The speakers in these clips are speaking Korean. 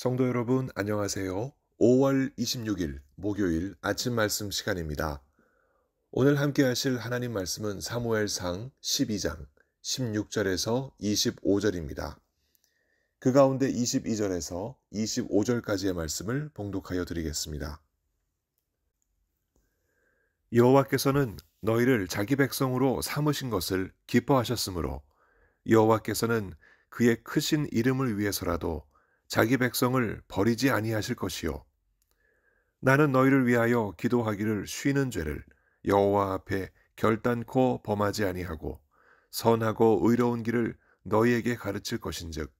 성도 여러분, 안녕하세요. 5월 26일 목요일 아침 말씀 시간입니다. 오늘 함께 하실 하나님 말씀은 사무엘상 12장 16절에서 25절입니다. 그 가운데 22절에서 25절까지의 말씀을 봉독하여 드리겠습니다. 여호와께서는 너희를 자기 백성으로 삼으신 것을 기뻐하셨으므로 여호와께서는 그의 크신 이름을 위해서라도 자기 백성을 버리지 아니하실 것이요 나는 너희를 위하여 기도하기를 쉬는 죄를 여호와 앞에 결단코 범하지 아니하고 선하고 의로운 길을 너희에게 가르칠 것인즉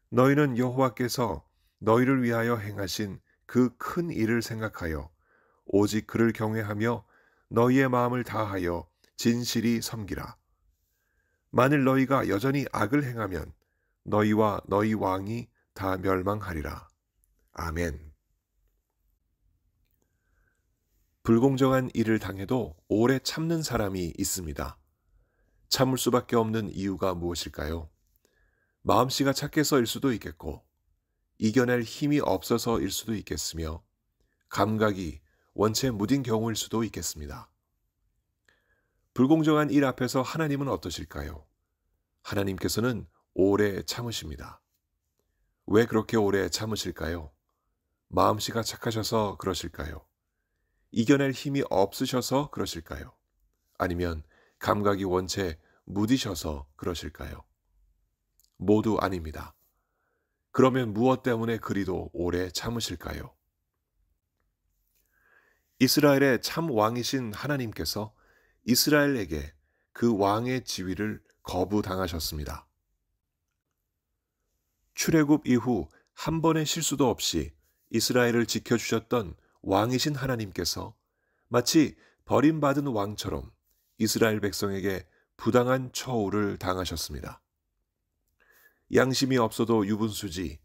너희는 여호와께서 너희를 위하여 행하신 그 큰 일을 생각하여 오직 그를 경외하며 너희의 마음을 다하여 진실이 섬기라. 만일 너희가 여전히 악을 행하면 너희와 너희 왕이 다 멸망하리라. 아멘. 불공정한 일을 당해도 오래 참는 사람이 있습니다. 참을 수밖에 없는 이유가 무엇일까요? 마음씨가 착해서일 수도 있겠고, 이겨낼 힘이 없어서일 수도 있겠으며, 감각이 원체 무딘 경우일 수도 있겠습니다. 불공정한 일 앞에서 하나님은 어떠실까요? 하나님께서는 오래 참으십니다. 왜 그렇게 오래 참으실까요? 마음씨가 착하셔서 그러실까요? 이겨낼 힘이 없으셔서 그러실까요? 아니면 감각이 원체 무디셔서 그러실까요? 모두 아닙니다. 그러면 무엇 때문에 그리도 오래 참으실까요? 이스라엘의 참 왕이신 하나님께서 이스라엘에게 그 왕의 지위를 거부당하셨습니다. 출애굽 이후 한 번의 실수도 없이 이스라엘을 지켜주셨던 왕이신 하나님께서 마치 버림받은 왕처럼 이스라엘 백성에게 부당한 처우를 당하셨습니다. 양심이 없어도 유분수지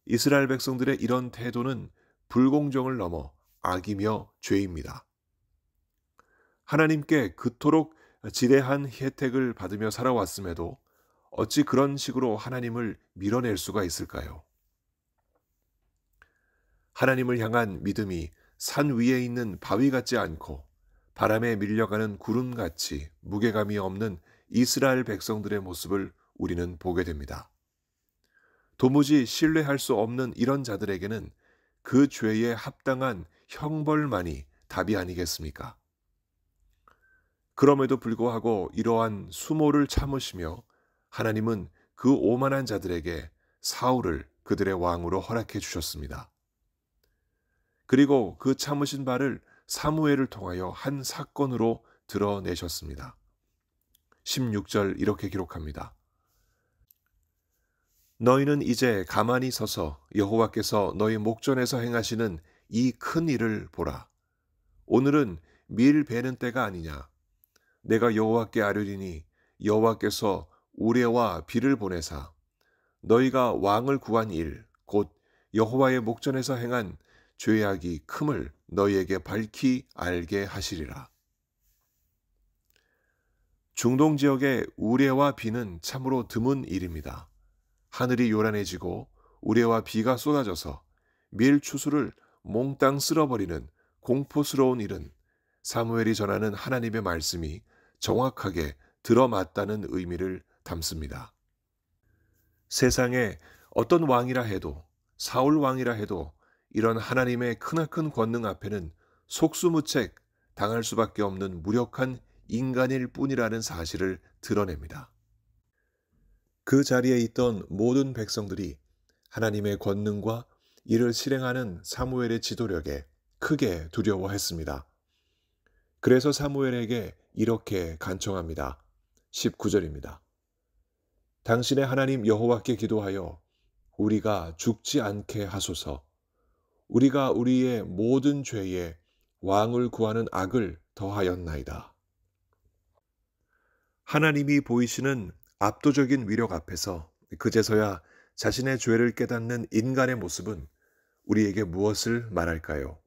이스라엘 백성들의 이런 태도는 불공정을 넘어 악이며 죄입니다. 하나님께 그토록 지대한 혜택을 받으며 살아왔음에도 어찌 그런 식으로 하나님을 밀어낼 수가 있을까요? 하나님을 향한 믿음이 산 위에 있는 바위 같지 않고 바람에 밀려가는 구름같이 무게감이 없는 이스라엘 백성들의 모습을 우리는 보게 됩니다. 도무지 신뢰할 수 없는 이런 자들에게는 그 죄에 합당한 형벌만이 답이 아니겠습니까? 그럼에도 불구하고 이러한 수모를 참으시며 하나님은 그 오만한 자들에게 사울을 그들의 왕으로 허락해 주셨습니다. 그리고 그 참으신 바를 사무엘을 통하여 한 사건으로 드러내셨습니다. 16절 이렇게 기록합니다. 너희는 이제 가만히 서서 여호와께서 너희 목전에서 행하시는 이 큰 일을 보라. 오늘은 밀 베는 때가 아니냐. 내가 여호와께 아뢰리니 여호와께서 우레와 비를 보내사 너희가 왕을 구한 일 곧 여호와의 목전에서 행한 죄악이 큼을 너희에게 밝히 알게 하시리라. 중동 지역의 우레와 비는 참으로 드문 일입니다. 하늘이 요란해지고 우레와 비가 쏟아져서 밀 추수를 몽땅 쓸어버리는 공포스러운 일은 사무엘이 전하는 하나님의 말씀이 정확하게 들어맞다는 의미를 담습니다. 세상에 어떤 왕이라 해도 사울 왕이라 해도 이런 하나님의 크나큰 권능 앞에는 속수무책 당할 수밖에 없는 무력한 인간일 뿐이라는 사실을 드러냅니다. 그 자리에 있던 모든 백성들이 하나님의 권능과 이를 실행하는 사무엘의 지도력에 크게 두려워했습니다. 그래서 사무엘에게 이렇게 간청합니다. 19절입니다. 당신의 하나님 여호와께 기도하여 우리가 죽지 않게 하소서. 우리가 우리의 모든 죄에 왕을 구하는 악을 더하였나이다. 하나님이 보이시는 압도적인 위력 앞에서 그제서야 자신의 죄를 깨닫는 인간의 모습은 우리에게 무엇을 말할까요?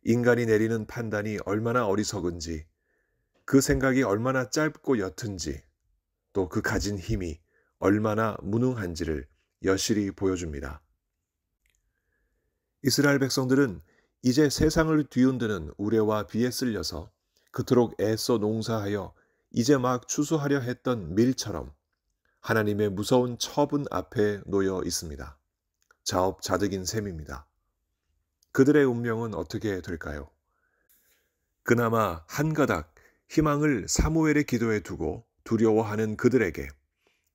인간이 내리는 판단이 얼마나 어리석은지, 그 생각이 얼마나 짧고 옅은지, 또 그 가진 힘이 얼마나 무능한지를 여실히 보여줍니다. 이스라엘 백성들은 이제 세상을 뒤흔드는 우레와 비에 쓸려서 그토록 애써 농사하여 이제 막 추수하려 했던 밀처럼 하나님의 무서운 처분 앞에 놓여 있습니다. 자업자득인 셈입니다. 그들의 운명은 어떻게 될까요? 그나마 한 가닥 희망을 사무엘의 기도에 두고 두려워하는 그들에게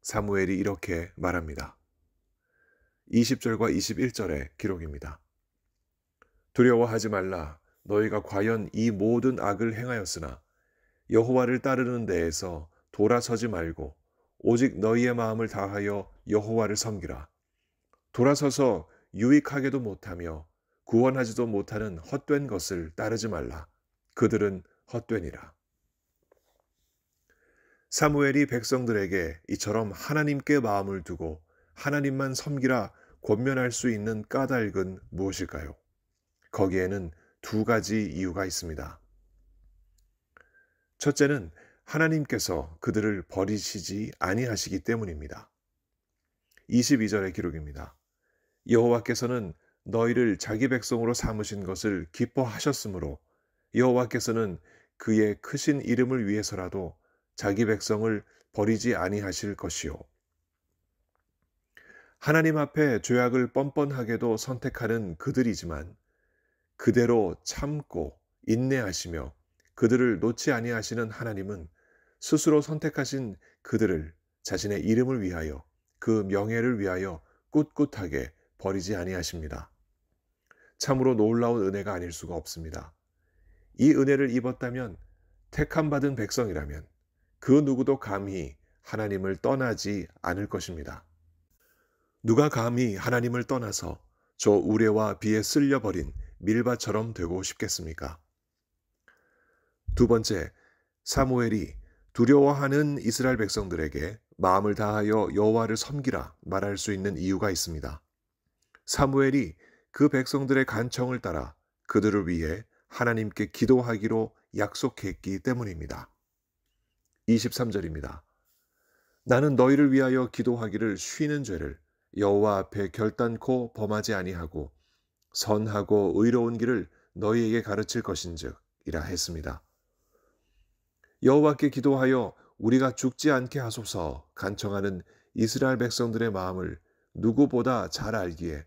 사무엘이 이렇게 말합니다. 20절과 21절의 기록입니다. 두려워하지 말라. 너희가 과연 이 모든 악을 행하였으나 여호와를 따르는 데에서 돌아서지 말고 오직 너희의 마음을 다하여 여호와를 섬기라. 돌아서서 유익하게도 못하며 구원하지도 못하는 헛된 것을 따르지 말라. 그들은 헛되니라. 사무엘이 백성들에게 이처럼 하나님께 마음을 두고 하나님만 섬기라 권면할 수 있는 까닭은 무엇일까요? 거기에는 두 가지 이유가 있습니다. 첫째는 하나님께서 그들을 버리시지 아니하시기 때문입니다. 22절의 기록입니다. 여호와께서는 너희를 자기 백성으로 삼으신 것을 기뻐하셨으므로 여호와께서는 그의 크신 이름을 위해서라도 자기 백성을 버리지 아니하실 것이요. 하나님 앞에 죄악을 뻔뻔하게도 선택하는 그들이지만 그대로 참고 인내하시며 그들을 놓지 아니하시는 하나님은 스스로 선택하신 그들을 자신의 이름을 위하여 그 명예를 위하여 꿋꿋하게 버리지 아니하십니다. 참으로 놀라운 은혜가 아닐 수가 없습니다. 이 은혜를 입었다면 택함 받은 백성이라면 그 누구도 감히 하나님을 떠나지 않을 것입니다. 누가 감히 하나님을 떠나서 저 우레와 비에 쓸려버린 밀밭처럼 되고 싶겠습니까? 두 번째, 사무엘이 두려워하는 이스라엘 백성들에게 마음을 다하여 여호와를 섬기라 말할 수 있는 이유가 있습니다. 사무엘이 그 백성들의 간청을 따라 그들을 위해 하나님께 기도하기로 약속했기 때문입니다. 23절입니다. 나는 너희를 위하여 기도하기를 쉬는 죄를 여호와 앞에 결단코 범하지 아니하고 선하고 의로운 길을 너희에게 가르칠 것인즉 이라 했습니다. 여호와께 기도하여 우리가 죽지 않게 하소서 간청하는 이스라엘 백성들의 마음을 누구보다 잘 알기에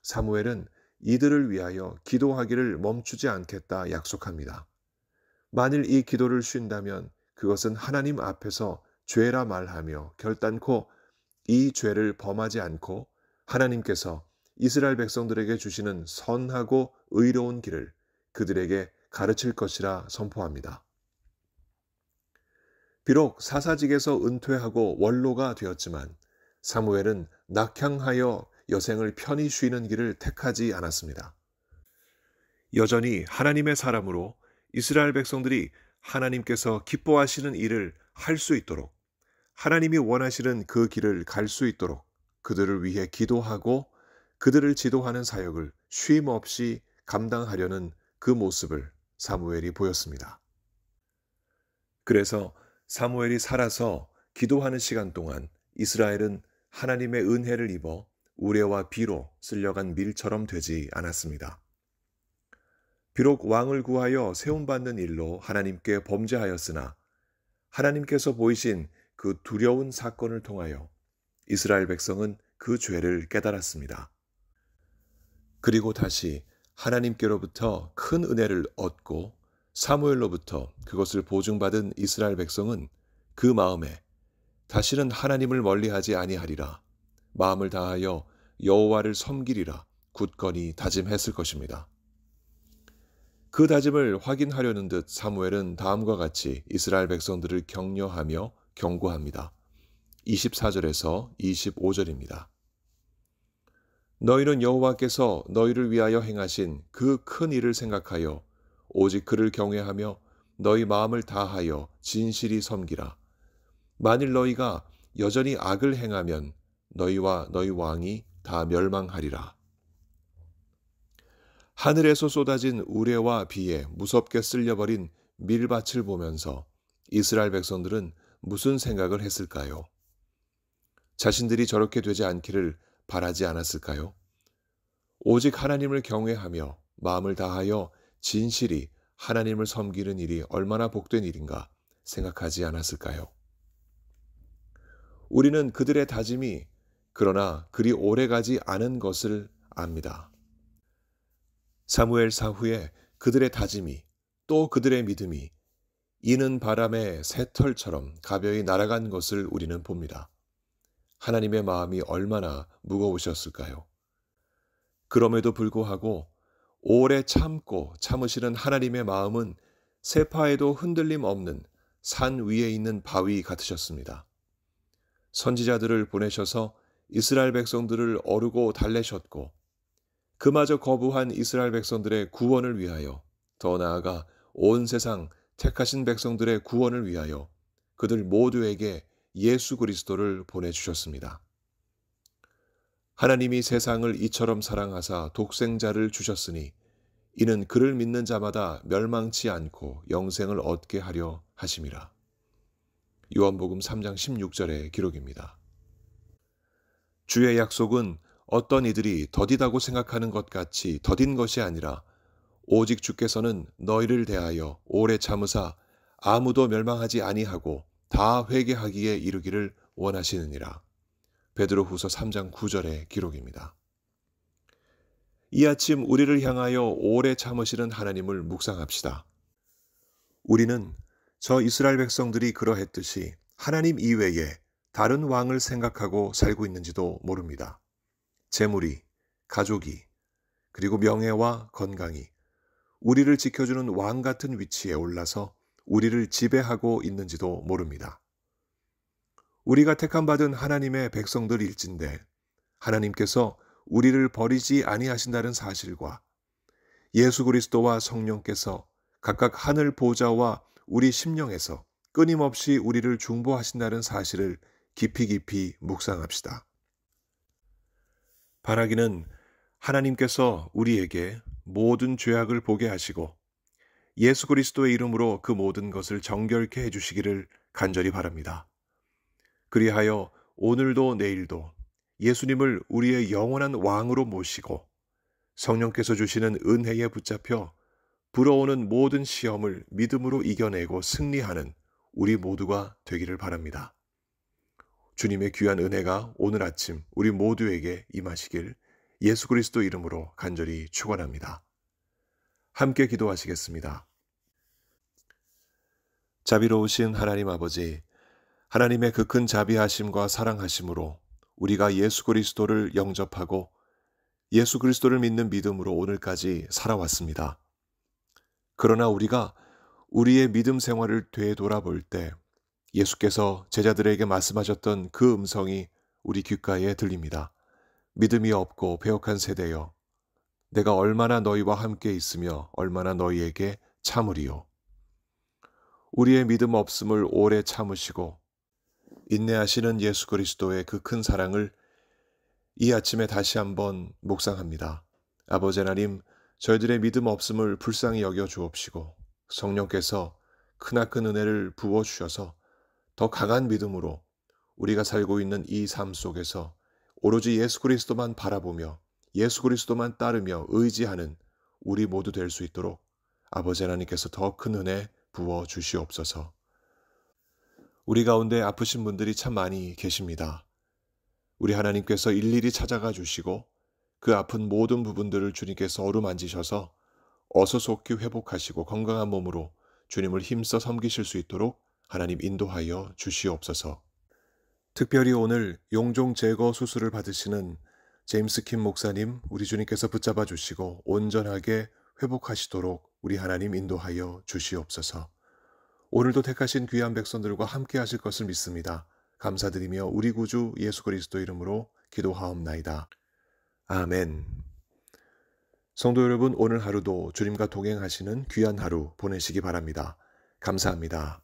사무엘은 이들을 위하여 기도하기를 멈추지 않겠다 약속합니다. 만일 이 기도를 쉰다면 그것은 하나님 앞에서 죄라 말하며 결단코 이 죄를 범하지 않고 하나님께서 이스라엘 백성들에게 주시는 선하고 의로운 길을 그들에게 가르칠 것이라 선포합니다. 비록 사사직에서 은퇴하고 원로가 되었지만 사무엘은 낙향하여 여생을 편히 쉬는 길을 택하지 않았습니다. 여전히 하나님의 사람으로 이스라엘 백성들이 하나님께서 기뻐하시는 일을 할 수 있도록 하나님이 원하시는 그 길을 갈 수 있도록 그들을 위해 기도하고 그들을 지도하는 사역을 쉼 없이 감당하려는 그 모습을 사무엘이 보였습니다. 그래서 사무엘이 살아서 기도하는 시간 동안 이스라엘은 하나님의 은혜를 입어 우레와 비로 쓸려간 밀처럼 되지 않았습니다. 비록 왕을 구하여 세움받는 일로 하나님께 범죄하였으나 하나님께서 보이신 그 두려운 사건을 통하여 이스라엘 백성은 그 죄를 깨달았습니다. 그리고 다시 하나님께로부터 큰 은혜를 얻고 사무엘로부터 그것을 보증받은 이스라엘 백성은 그 마음에 다시는 하나님을 멀리하지 아니하리라 마음을 다하여 여호와를 섬기리라 굳건히 다짐했을 것입니다. 그 다짐을 확인하려는 듯 사무엘은 다음과 같이 이스라엘 백성들을 격려하며 경고합니다. 24절에서 25절입니다. 너희는 여호와께서 너희를 위하여 행하신 그 큰 일을 생각하여 오직 그를 경외하며 너희 마음을 다하여 진실이 섬기라. 만일 너희가 여전히 악을 행하면 너희와 너희 왕이 다 멸망하리라. 하늘에서 쏟아진 우레와 비에 무섭게 쓸려버린 밀밭을 보면서 이스라엘 백성들은 무슨 생각을 했을까요? 자신들이 저렇게 되지 않기를 바라지 않았을까요? 오직 하나님을 경외하며 마음을 다하여 진실이 하나님을 섬기는 일이 얼마나 복된 일인가 생각하지 않았을까요? 우리는 그들의 다짐이 그러나 그리 오래가지 않은 것을 압니다. 사무엘사 후에 그들의 다짐이 또 그들의 믿음이 이는 바람의 새털처럼 가벼이 날아간 것을 우리는 봅니다. 하나님의 마음이 얼마나 무거우셨을까요? 그럼에도 불구하고 오래 참고 참으시는 하나님의 마음은 세파에도 흔들림 없는 산 위에 있는 바위 같으셨습니다. 선지자들을 보내셔서 이스라엘 백성들을 어루고 달래셨고 그마저 거부한 이스라엘 백성들의 구원을 위하여 더 나아가 온 세상 택하신 백성들의 구원을 위하여 그들 모두에게 예수 그리스도를 보내주셨습니다. 하나님이 세상을 이처럼 사랑하사 독생자를 주셨으니 이는 그를 믿는 자마다 멸망치 않고 영생을 얻게 하려 하심이라. 요한복음 3장 16절의 기록입니다. 주의 약속은 어떤 이들이 더디다고 생각하는 것 같이 더딘 것이 아니라 오직 주께서는 너희를 대하여 오래 참으사 아무도 멸망하지 아니하고 다 회개하기에 이르기를 원하시느니라. 베드로후서 3장 9절의 기록입니다. 이 아침 우리를 향하여 오래 참으시는 하나님을 묵상합시다. 우리는 저 이스라엘 백성들이 그러했듯이 하나님 이외에 다른 왕을 생각하고 살고 있는지도 모릅니다. 재물이, 가족이, 그리고 명예와 건강이 우리를 지켜주는 왕 같은 위치에 올라서 우리를 지배하고 있는지도 모릅니다. 우리가 택함받은 하나님의 백성들일진데 하나님께서 우리를 버리지 아니하신다는 사실과 예수 그리스도와 성령께서 각각 하늘 보좌와 우리 심령에서 끊임없이 우리를 중보하신다는 사실을 깊이 묵상합시다. 바라기는 하나님께서 우리에게 모든 죄악을 보게 하시고 예수 그리스도의 이름으로 그 모든 것을 정결케 해주시기를 간절히 바랍니다. 그리하여 오늘도 내일도 예수님을 우리의 영원한 왕으로 모시고 성령께서 주시는 은혜에 붙잡혀 불어오는 모든 시험을 믿음으로 이겨내고 승리하는 우리 모두가 되기를 바랍니다. 주님의 귀한 은혜가 오늘 아침 우리 모두에게 임하시길 예수 그리스도 이름으로 간절히 축원합니다. 함께 기도하시겠습니다. 자비로우신 하나님 아버지, 하나님의 그 큰 자비하심과 사랑하심으로 우리가 예수 그리스도를 영접하고 예수 그리스도를 믿는 믿음으로 오늘까지 살아왔습니다. 그러나 우리가 우리의 믿음 생활을 되돌아볼 때 예수께서 제자들에게 말씀하셨던 그 음성이 우리 귓가에 들립니다. 믿음이 없고 배역한 세대여, 내가 얼마나 너희와 함께 있으며 얼마나 너희에게 참으리요. 우리의 믿음 없음을 오래 참으시고 인내하시는 예수 그리스도의 그 큰 사랑을 이 아침에 다시 한번 묵상합니다. 아버지 하나님, 저희들의 믿음 없음을 불쌍히 여겨 주옵시고 성령께서 크나큰 은혜를 부어주셔서 더 강한 믿음으로 우리가 살고 있는 이 삶 속에서 오로지 예수 그리스도만 바라보며 예수 그리스도만 따르며 의지하는 우리 모두 될 수 있도록 아버지 하나님께서 더 큰 은혜 부어 주시옵소서. 우리 가운데 아프신 분들이 참 많이 계십니다. 우리 하나님께서 일일이 찾아가 주시고 그 아픈 모든 부분들을 주님께서 어루만지셔서 어서 속히 회복하시고 건강한 몸으로 주님을 힘써 섬기실 수 있도록 하나님 인도하여 주시옵소서. 특별히 오늘 용종 제거 수술을 받으시는 제임스 킴 목사님, 우리 주님께서 붙잡아 주시고 온전하게 회복하시도록 우리 하나님 인도하여 주시옵소서. 오늘도 택하신 귀한 백성들과 함께 하실 것을 믿습니다. 감사드리며 우리 구주 예수 그리스도 이름으로 기도하옵나이다. 아멘. 성도 여러분, 오늘 하루도 주님과 동행하시는 귀한 하루 보내시기 바랍니다. 감사합니다.